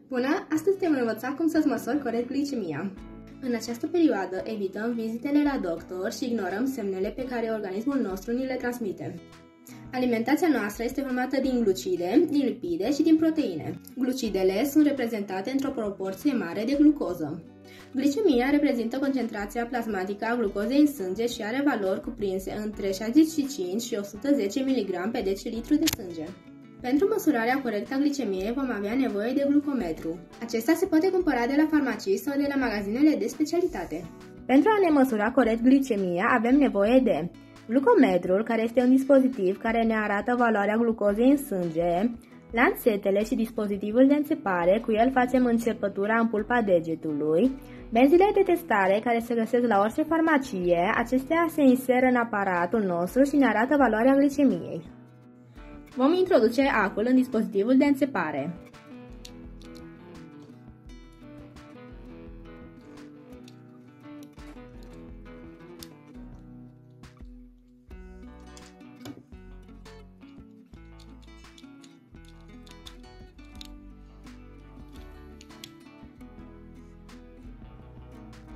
Bună! Astăzi te voi învăța cum să-ți măsori corect glicemia. În această perioadă evităm vizitele la doctor și ignorăm semnele pe care organismul nostru ni le transmite. Alimentația noastră este formată din glucide, din lipide și din proteine. Glucidele sunt reprezentate într-o proporție mare de glucoză. Glicemia reprezintă concentrația plasmatică a glucozei în sânge și are valori cuprinse între 65 și 110 mg pe decilitru de sânge. Pentru măsurarea corectă a glicemiei vom avea nevoie de glucometru. Acesta se poate cumpăra de la farmacii sau de la magazinele de specialitate. Pentru a ne măsura corect glicemia avem nevoie de glucometrul, care este un dispozitiv care ne arată valoarea glucozei în sânge, lanțetele și dispozitivul de înțepare, cu el facem începătura în pulpa degetului, benzile de testare care se găsesc la orice farmacie, acestea se inseră în aparatul nostru și ne arată valoarea glicemiei. Vom introduce acul în dispozitivul de înțepare.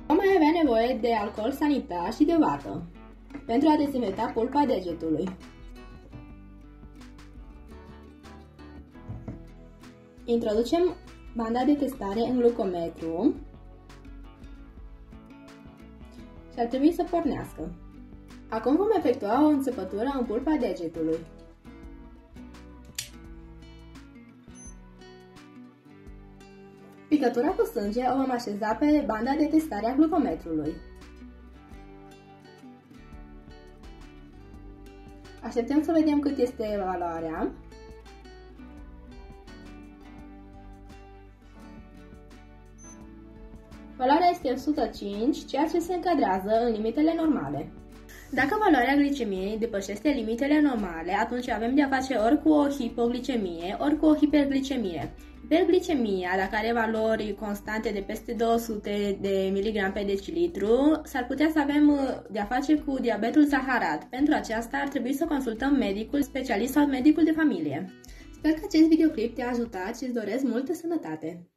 Vom mai avea nevoie de alcool sanitar și de vată pentru a dezinfecta pulpa degetului. Introducem banda de testare în glucometru și ar trebui să pornească. Acum vom efectua o înțepătură în pulpa degetului. Picătura cu sânge o vom așeza pe banda de testare a glucometrului. Așteptăm să vedem cât este valoarea. Valoarea este 105, ceea ce se încadrează în limitele normale. Dacă valoarea glicemiei depășește limitele normale, atunci avem de-a face ori cu o hipoglicemie, ori cu o hiperglicemie. Hiperglicemia, dacă are valori constante de peste 200 de mg pe decilitru, s-ar putea să avem de-a face cu diabetul zaharat. Pentru aceasta ar trebui să consultăm medicul specialist sau medicul de familie. Sper că acest videoclip te-a ajutat și îți doresc multă sănătate!